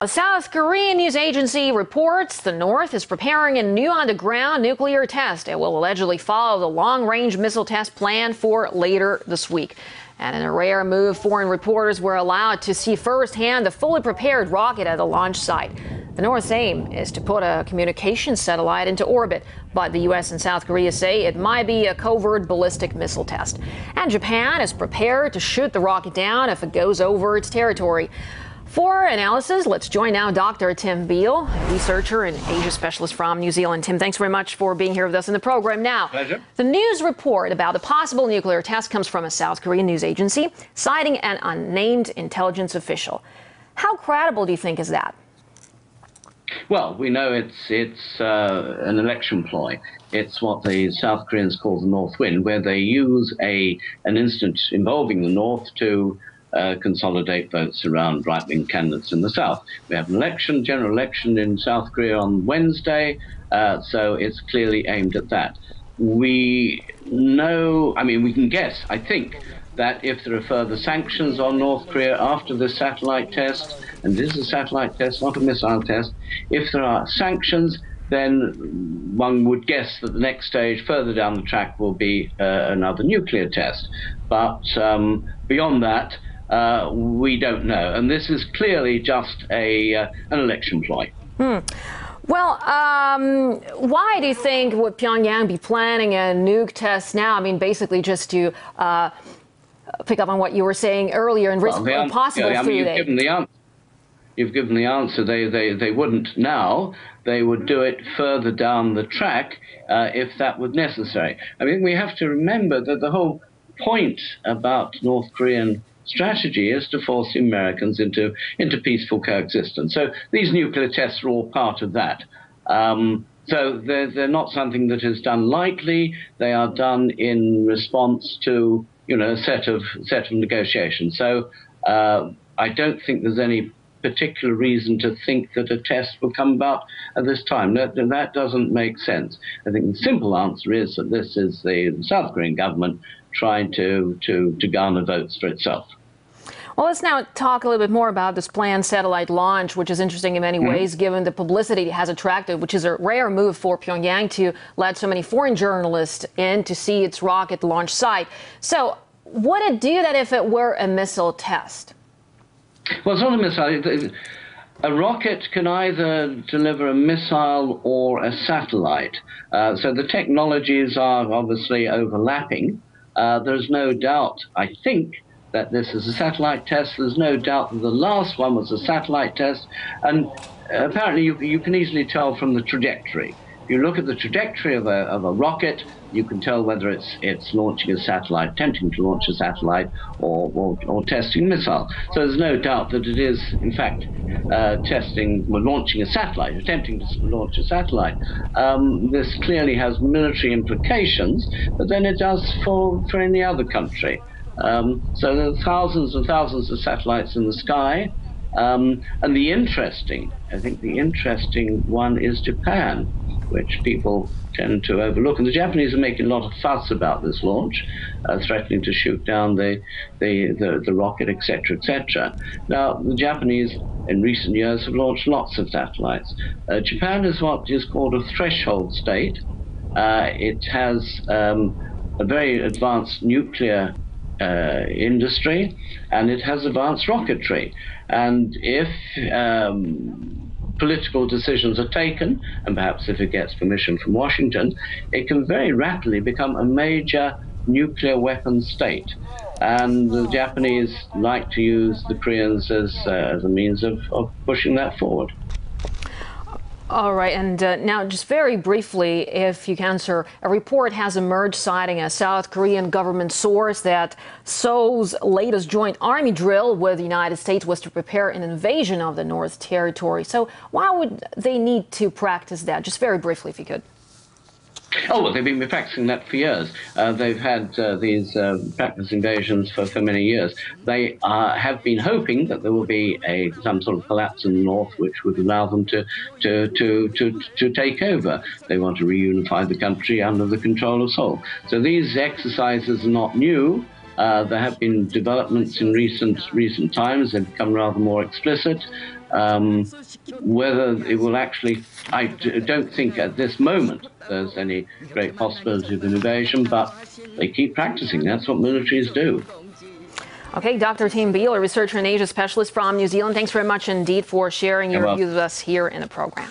A South Korean news agency reports the North is preparing a new underground nuclear test. It will allegedly follow the long-range missile test planned for later this week. And in a rare move, foreign reporters were allowed to see firsthand the fully prepared rocket at the launch site. The North's aim is to put a communications satellite into orbit, but the U.S. and South Korea say it might be a covert ballistic missile test. And Japan is prepared to shoot the rocket down if it goes over its territory. For analysis, let's join now Dr. Tim Beale, researcher and Asia specialist from New Zealand. Tim, thanks very much for being here with us in the program. Now, pleasure. The news report about the possible nuclear test comes from a South Korean news agency, citing an unnamed intelligence official. How credible do you think is that? Well, we know it's an election ploy. It's what the South Koreans call the North Wind, where they use an instance involving the North to consolidate votes around right-wing candidates in the South. We have an general election in South Korea on Wednesday, so it's clearly aimed at that. We know, we can guess, I think, that if there are further sanctions on North Korea after the satellite test, and this is a satellite test, not a missile test, if there are sanctions, then one would guess that the next stage further down the track will be another nuclear test. But beyond that, we don't know. And this is clearly just an election ploy. Well, why do you think would Pyongyang be planning a nuke test now? Basically just to pick up on what you were saying earlier and risk a possible failure. You've given the answer. They wouldn't now. They would do it further down the track if that was necessary. We have to remember that the whole point about North Korean strategy is to force the Americans into peaceful coexistence. So these nuclear tests are all part of that. So they're not something that is done lightly. They are done in response to a set of negotiations. So I don't think there's any particular reason to think that a test will come about at this time. That doesn't make sense. I think the simple answer is that this is the South Korean government trying to garner votes for itself. Well, let's now talk a little bit more about this planned satellite launch, which is interesting in many ways, given the publicity it has attracted, which is a rare move for Pyongyang to let so many foreign journalists in to see its rocket launch site. So would it do that if it were a missile test? Well, it's not a missile. A rocket can either deliver a missile or a satellite. So the technologies are obviously overlapping. There's no doubt, I think, that this is a satellite test. There's no doubt that the last one was a satellite test. And apparently you can easily tell from the trajectory. If you look at the trajectory of a rocket, you can tell whether it's launching a satellite, attempting to launch a satellite, or testing a missile. So there's no doubt that it is, in fact, launching a satellite, attempting to launch a satellite. This clearly has military implications, but then it does for any other country. So there are thousands and thousands of satellites in the sky. And I think the interesting one is Japan, which people tend to overlook. And the Japanese are making a lot of fuss about this launch, threatening to shoot down the rocket, etc., etc. Now, the Japanese, in recent years, have launched lots of satellites. Japan is what is called a threshold state. It has a very advanced nuclear industry, and it has advanced rocketry. And if political decisions are taken, and perhaps if it gets permission from Washington, it can very rapidly become a major nuclear weapons state. And the Japanese like to use the Koreans as a means of pushing that forward. All right, and now just very briefly, if you can, sir, a report has emerged citing a South Korean government source that Seoul's latest joint army drill with the United States was to prepare an invasion of the North Territory. So why would they need to practice that? Just very briefly, if you could. Oh, well, they've been practicing that for years. They've had these practice invasions for many years. They have been hoping that there will be some sort of collapse in the north, which would allow them to take over. They want to reunify the country under the control of Seoul. So these exercises are not new. There have been developments in recent times. They've become rather more explicit. Whether it will actually, I don't think at this moment there's any great possibility of invasion, but they keep practicing. That's what militaries do. Okay, Dr. Tim Beale, a researcher and Asia specialist from New Zealand, thanks very much indeed for sharing your views with us here in the program.